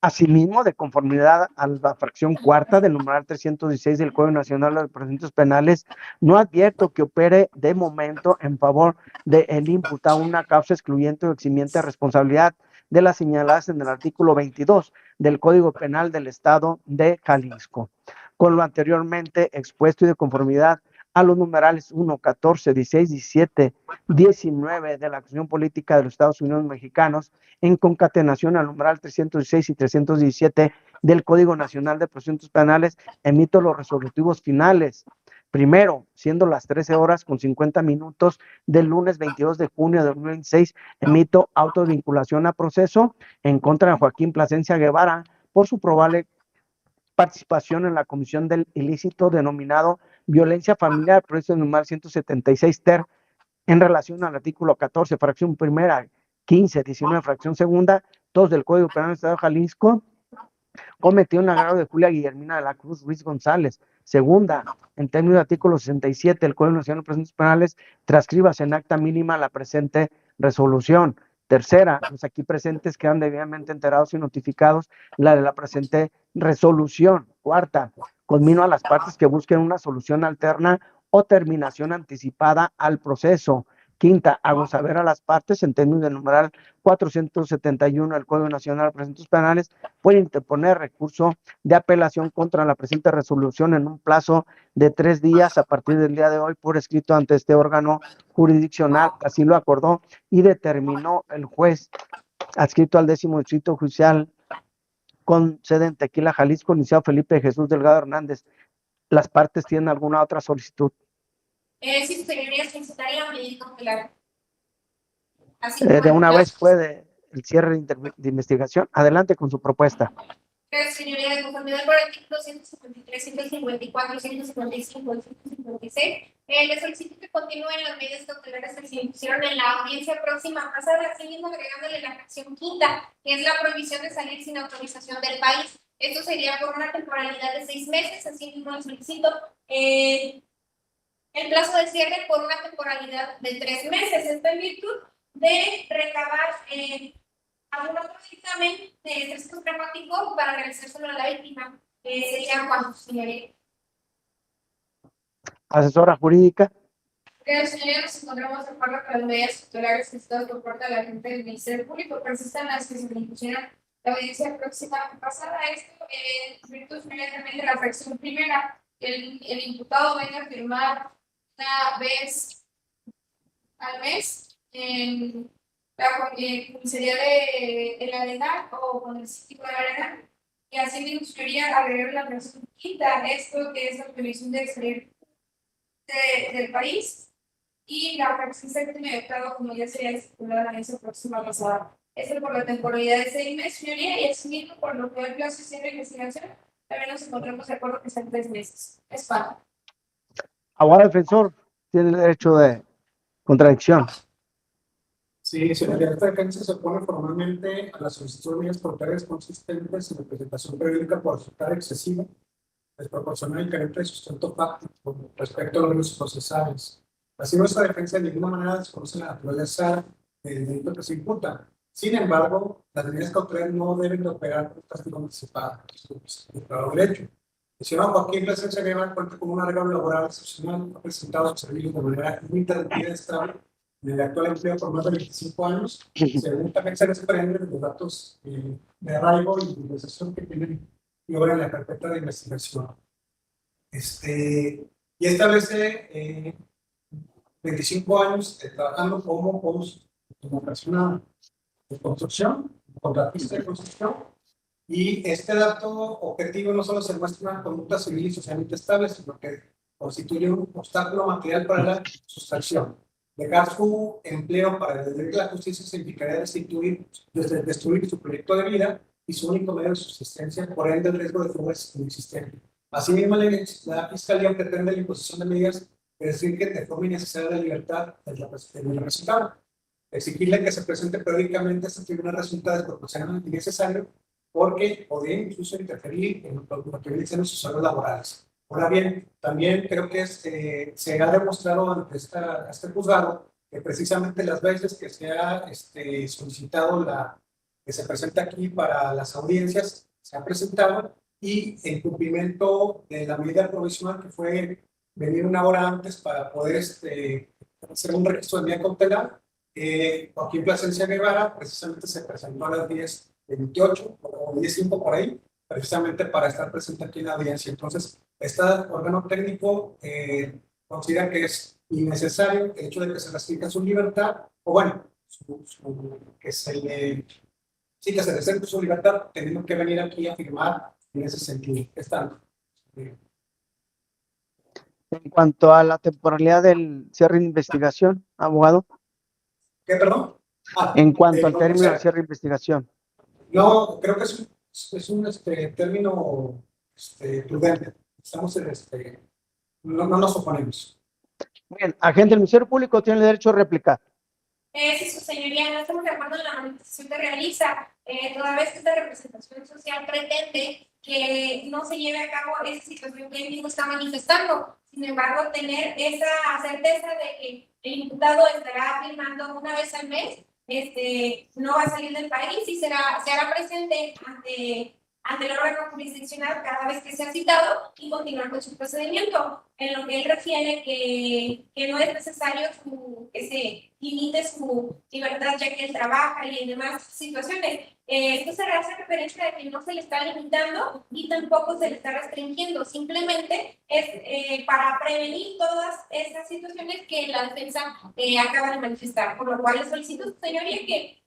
Asimismo, de conformidad a la fracción cuarta del numeral 316 del Código Nacional de Procedimientos Penales, no advierto que opere de momento en favor del imputado una causa excluyente o eximiente de responsabilidad de las señaladas en el artículo 22 del Código Penal del Estado de Jalisco. Con lo anteriormente expuesto y de conformidad a los numerales 1, 14, 16, 17, 19 de la Constitución Política de los Estados Unidos Mexicanos, en concatenación al numeral 316 y 317 del Código Nacional de Procedimientos Penales, emito los resolutivos finales. Primero, siendo las 13:50 del lunes 22 de junio de 2026, emito auto de vinculación a proceso en contra de Joaquín Plasencia Guevara por su probable participación en la comisión del ilícito denominado violencia familiar, proceso numeral 176 ter, en relación al artículo 14, fracción primera, 15, 19, fracción segunda, 2 del Código Penal del Estado de Jalisco, cometió un agravio de Julia Guillermina de la Cruz Ruiz González. Segunda, en términos del artículo 67 del Código Nacional de Procedimientos Penales, transcribas en acta mínima la presente resolución. Tercera, los aquí presentes quedan debidamente enterados y notificados de la presente resolución. Cuarta, conmino a las partes que busquen una solución alterna o terminación anticipada al proceso. Quinta, hago saber a las partes, en términos del numeral 471 del Código Nacional de Procedimientos Penales, puede interponer recurso de apelación contra la presente resolución en un plazo de 3 días a partir del día de hoy por escrito ante este órgano jurisdiccional. Así lo acordó y determinó el juez adscrito al 10º Distrito Judicial con sede en Tequila, Jalisco, licenciado Felipe Jesús Delgado Hernández. ¿Las partes tienen alguna otra solicitud? Sí, señoría, solicitaría medida cautelar. De una vez puede el cierre de investigación. Adelante con su propuesta. Señoría, de conformidad por el artículo 153, 154, 155 y 156, le solicito que continúen las medidas cautelares que se impusieron en la audiencia próxima pasada, asimismo agregándole la fracción quinta, que es la prohibición de salir sin autorización del país. Esto sería por una temporalidad de 6 meses, asimismo le solicito el plazo de cierre por una temporalidad de 3 meses. Esto en virtud de recabar algún otro dictamen de estrés postraumático para realizárselo a la víctima. Sería cuando, señoría. Asesora jurídica. Señoría, nos encontramos de acuerdo con las medidas cautelares solicitadas por parte de la gente del Ministerio Público, persisten las que se impusieron la audiencia próxima pasada. Esto, en virtud inmediatamente de la fracción primera, el imputado venga a firmar una vez al mes en la comisaría de la Arenal o con el sitio de la Arenal, y así me gustaría agregar la fracción quinta, esto que es la prohibición de exterior del país, y la fracción séptima de octava, como ya sería estipulada en esa próxima pasada. Esto por la temporalidad de 6 meses, señoría, y así mismo por lo que el plazo de cierre de investigación, también nos encontramos de acuerdo que sean 3 meses. Es para. Abogado defensor, tiene el derecho de contradicción. Sí, señoría, esta defensa se opone formalmente a la solicitud de medidas cautelares consistentes en la presentación periódica por resultar excesiva, desproporcional y carente de sustento fáctico respecto a los riesgos procesales. Así, nuestra defensa de ninguna manera desconoce la naturaleza del delito que se imputa. Sin embargo, las medidas cautelares no deben de operar por castigo anticipado, por derecho. El señor Joaquín Plasencia Guevara cuenta con un arreglo laboral excepcional, ha presentado sus servicios de manera ininterrumpida y estable en el actual empleo por más de 25 años, según también se desprende de los datos de arraigo y de indemnización que tienen y obran la carpeta de investigación. Y establece 25 años trabajando como persona de construcción, contratista de construcción, y este dato objetivo no solo se muestra una conducta civil y socialmente estable, sino que constituye un obstáculo material para la sustracción. Dejar su empleo para el de la justicia significaría destruir su proyecto de vida y su único medio de subsistencia, por ende el riesgo de fugas inexistente. Asimismo, la Fiscalía pretende la imposición de medidas que restringen de forma innecesaria la libertad del representado. Exigirle que se presente periódicamente a esta tribuna resulta desproporcionalmente innecesario porque podría incluso interferir en lo que dicen sus horas laborales. Ahora bien, también creo que se ha demostrado ante este juzgado que precisamente las veces que se ha solicitado que se presente aquí para las audiencias, se ha presentado, y en cumplimiento de la medida provisional que fue venir una hora antes para poder hacer un registro de medida cautelar, Joaquín Plasencia Guevara precisamente se presentó a las 10:28 o 10:05 por ahí, precisamente para estar presente aquí en la audiencia. Entonces, este órgano técnico considera que es innecesario el hecho de que se restrinja su libertad, o bueno, que se le restrinja su libertad, teniendo que venir aquí a firmar en ese sentido. En cuanto a la temporalidad del cierre de investigación, abogado. ¿Qué, perdón? En cuanto al término del cierre de investigación. No, creo que es un término prudente. Estamos no nos oponemos. Bien, agente del Ministerio Público tiene el derecho a replicar. Sí, su señoría, no estamos de acuerdo en la manifestación que realiza, toda vez que esta representación social pretende que no se lleve a cabo esa situación que él mismo está manifestando. Sin embargo, tener esa certeza de que el imputado estará firmando una vez al mes, no va a salir del país y se hará presente ante el órgano jurisdiccional cada vez que sea citado y continuar con su procedimiento. En lo que él refiere que no es necesario que se limite su libertad ya que él trabaja y en demás situaciones. Esto se hace referencia de que no se le está limitando y tampoco se le está restringiendo, simplemente es para prevenir todas esas situaciones que la defensa acaba de manifestar, por lo cual le solicito a su señoría que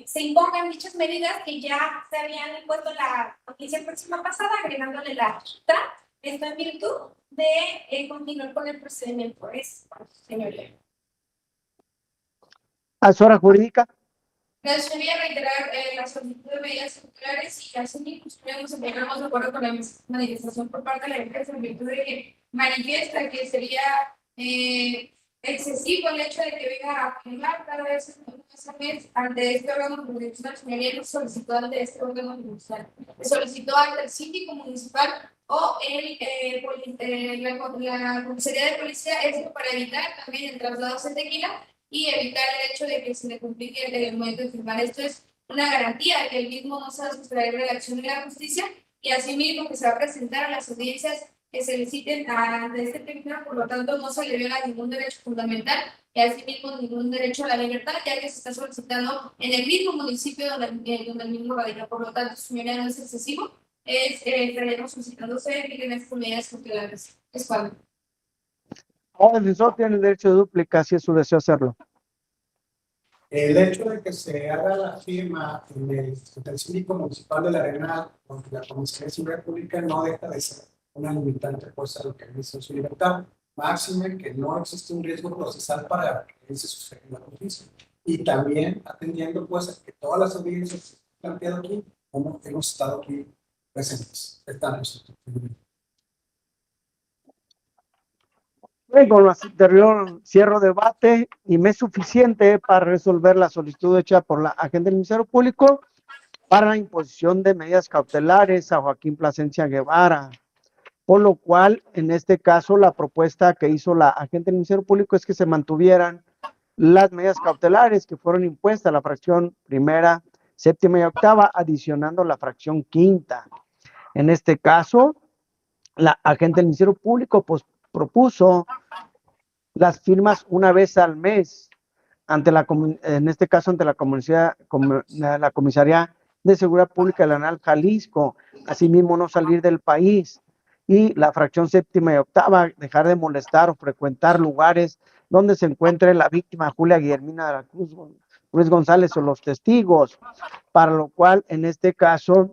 se impongan dichas medidas que ya se habían impuesto la audiencia próxima pasada, agregándole la otra, esto en virtud de continuar con el procedimiento. Señoría. Asesora jurídica. Gracias, señoría, reiterar la solicitud de medidas cautelares y así nos encontramos de acuerdo con la manifestación por parte de la empresa en virtud de que manifiesta que sería excesivo el hecho de que venga a firmar cada vez ante este órgano jurisdiccional. Señoría, no solicitó ante este órgano jurisdiccional, solicitó ante el síndico municipal o la comisaría de policía, esto para evitar también el traslado a Tequila y evitar el hecho de que se le complique el momento de firmar. Esto es una garantía de que el mismo no se va a sustraer de la acción de la justicia y asimismo que se va a presentar a las audiencias que se liciten de este tribunal, por lo tanto no se le viola ningún derecho fundamental y asimismo ningún derecho a la libertad, ya que se está solicitando en el mismo municipio donde el mismo radica. Por lo tanto, señoría, no es excesivo, estaremos solicitándose en estas medidas cautelares. Es cuando. El defensor tiene el derecho de dúplica si es su deseo hacerlo. El hecho de que se haga la firma en el síndico municipal de La Arenal o la Comisaría de Seguridad Pública no deja de ser una limitante pues a lo que dice su libertad, máxime que no existe un riesgo procesal para que se suceda la justicia. Y también atendiendo pues a que todas las audiencias que se han planteado aquí, como hemos estado aquí presentes. Estamos. Con lo anterior cierro debate y me es suficiente para resolver la solicitud hecha por la agente del Ministerio Público para la imposición de medidas cautelares a Joaquín Plasencia Guevara. Por lo cual, en este caso, la propuesta que hizo la agente del Ministerio Público es que se mantuvieran las medidas cautelares que fueron impuestas a la fracción primera, séptima y octava, adicionando la fracción quinta. En este caso, la agente del Ministerio Público pues, propuso las firmas una vez al mes ante en este caso ante la Comisaría de Seguridad Pública de la Nacional Jalisco, asimismo no salir del país, y la fracción séptima y octava, dejar de molestar o frecuentar lugares donde se encuentre la víctima Julia Guillermina de la Cruz Ruiz González o los testigos, para lo cual en este caso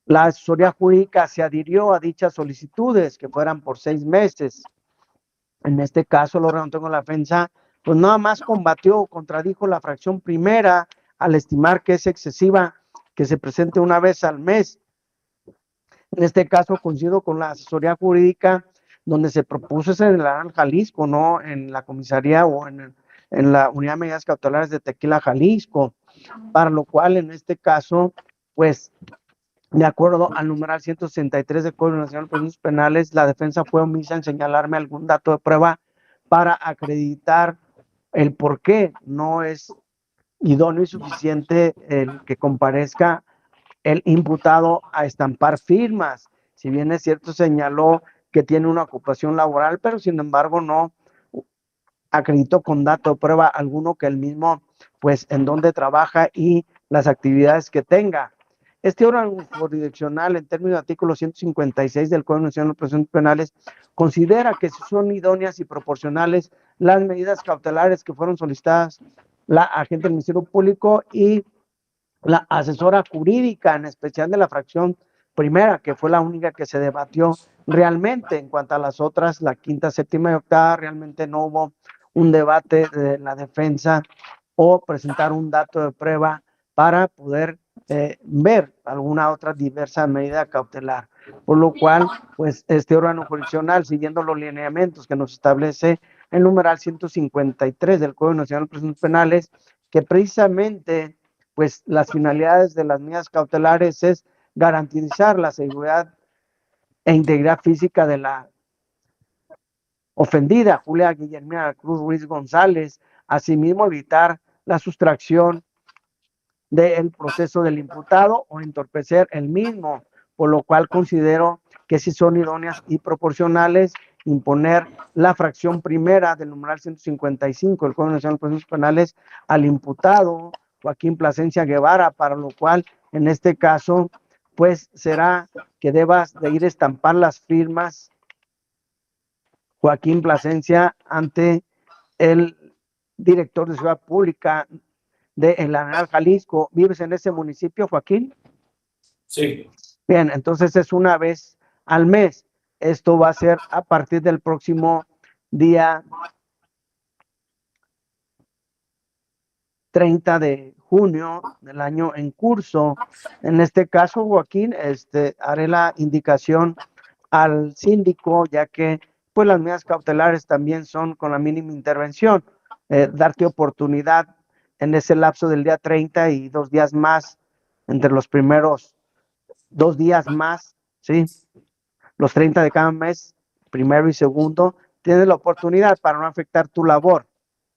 la asesoría jurídica se adhirió a dichas solicitudes que fueran por 6 meses. En este caso, el órgano de la defensa, pues nada más combatió o contradijo la fracción primera al estimar que es excesiva que se presente una vez al mes. En este caso, coincido con la asesoría jurídica, donde se propuso es en el Aral Jalisco, no en la comisaría o en la unidad de medidas cautelares de Tequila, Jalisco, para lo cual en este caso, pues de acuerdo al numeral 163 del Código Nacional de Procedimientos Penales, la defensa fue omisa en señalarme algún dato de prueba para acreditar el por qué no es idóneo y suficiente el que comparezca el imputado a estampar firmas. Si bien es cierto, señaló que tiene una ocupación laboral, pero sin embargo no acreditó con dato de prueba alguno que él mismo, pues, en dónde trabaja y las actividades que tenga. Este órgano jurisdiccional, en términos del artículo 156 del Código Nacional de Procedimientos Penales, considera que si son idóneas y proporcionales las medidas cautelares que fueron solicitadas la agente del Ministerio Público y la asesora jurídica, en especial de la fracción primera, que fue la única que se debatió realmente. En cuanto a las otras, la quinta, séptima y octava, realmente no hubo un debate de la defensa o presentar un dato de prueba para poder ver alguna otra diversa medida cautelar. Por lo cual, pues este órgano jurisdiccional, siguiendo los lineamientos que nos establece el numeral 153 del Código Nacional de Procedimientos Penales, que precisamente pues las finalidades de las medidas cautelares es garantizar la seguridad e integridad física de la ofendida, Julia Guillermina Cruz Ruiz González, asimismo evitar la sustracción del proceso del imputado o entorpecer el mismo, por lo cual considero que si son idóneas y proporcionales, imponer la fracción primera del numeral 155 del Código Nacional de Procedimientos Penales al imputado Joaquín Plasencia Guevara, para lo cual en este caso pues será que debas de ir a estampar las firmas, Joaquín Plasencia, ante el director de Seguridad Pública de El Arenal, Jalisco. ¿Vives en ese municipio, Joaquín? Sí. Bien, entonces es una vez al mes. Esto va a ser a partir del próximo día 30 de junio del año en curso. En este caso, Joaquín, haré la indicación al síndico, ya que pues las medidas cautelares también son con la mínima intervención, darte oportunidad en ese lapso del día 30 y 2 días más, entre los primeros 2 días más, ¿sí? Los 30 de cada mes, primero y segundo, tienes la oportunidad para no afectar tu labor,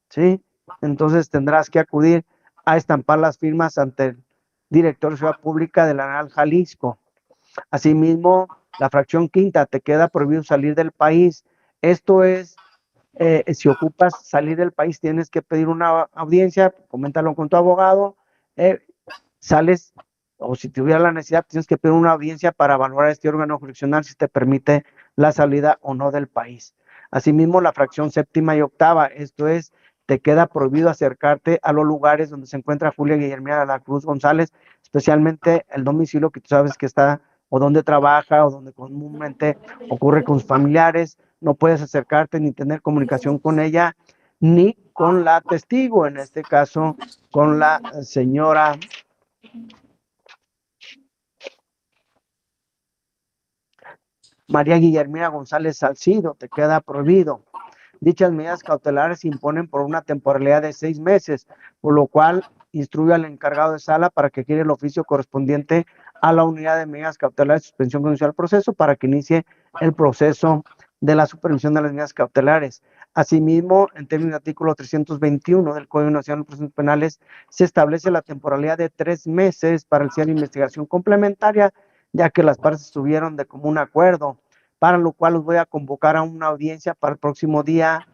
¿sí? Entonces tendrás que acudir a estampar las firmas ante el director de Seguridad Pública de la Arenal, Jalisco. Asimismo, la fracción quinta, te queda prohibido salir del país. Esto es, si ocupas salir del país, tienes que pedir una audiencia, coméntalo con tu abogado, sales, o si tuviera la necesidad, tienes que pedir una audiencia para valorar este órgano jurisdiccional si te permite la salida o no del país. Asimismo, la fracción séptima y octava, esto es, te queda prohibido acercarte a los lugares donde se encuentra Julia Guillermina de la Cruz González, especialmente el domicilio que tú sabes que está, o donde trabaja, o donde comúnmente ocurre con sus familiares. No puedes acercarte ni tener comunicación con ella, ni con la testigo, en este caso, con la señora María Guillermina González Salcido, te queda prohibido. Dichas medidas cautelares se imponen por una temporalidad de 6 meses, por lo cual instruye al encargado de sala para que quiera el oficio correspondiente a la unidad de medidas cautelares de suspensión condicional del proceso para que inicie el proceso de la supervisión de las medidas cautelares. Asimismo, en términos del artículo 321 del Código Nacional de Procedimientos Penales, se establece la temporalidad de 3 meses para el cierre de investigación complementaria, ya que las partes estuvieron de común acuerdo, para lo cual los voy a convocar a una audiencia para el próximo día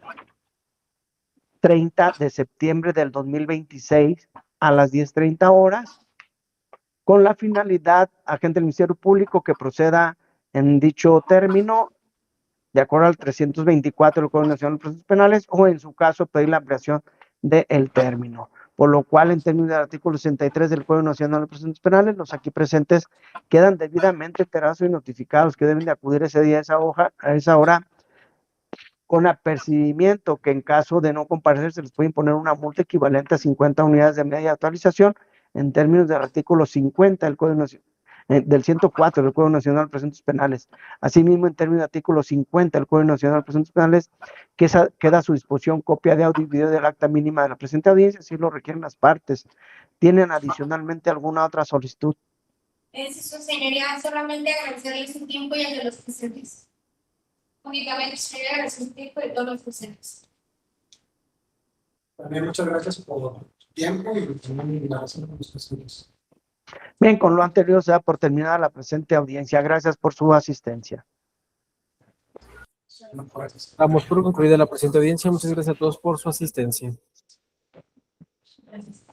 30 de septiembre del 2026 a las 10:30 horas, con la finalidad, agente del Ministerio Público, que proceda en dicho término, de acuerdo al 324 del Código Nacional de Procedimientos Penales, o en su caso pedir la ampliación del término. Por lo cual, en términos del artículo 63 del Código Nacional de Procedimientos Penales, los aquí presentes quedan debidamente enterados y notificados que deben de acudir ese día a esa hora, con apercibimiento que en caso de no comparecer se les puede imponer una multa equivalente a 50 unidades de media actualización en términos del artículo 50 del Código Nacional, del 104 del Código Nacional de Procedimientos Penales. Asimismo, en términos del artículo 50 del Código Nacional de Procedimientos Penales, queda a su disposición copia de audio y video del acta mínima de la presente audiencia, si lo requieren las partes. ¿Tienen adicionalmente alguna otra solicitud? Es eso, señoría, solamente agradecerle su tiempo y el de los presentes. Únicamente sería agradecer el tiempo de todos los presentes. También muchas gracias por su tiempo y también gracias a los presentes. Bien, con lo anterior se da por terminada la presente audiencia. Gracias por su asistencia. Gracias. Damos por concluida la presente audiencia. Muchas gracias a todos por su asistencia. Gracias.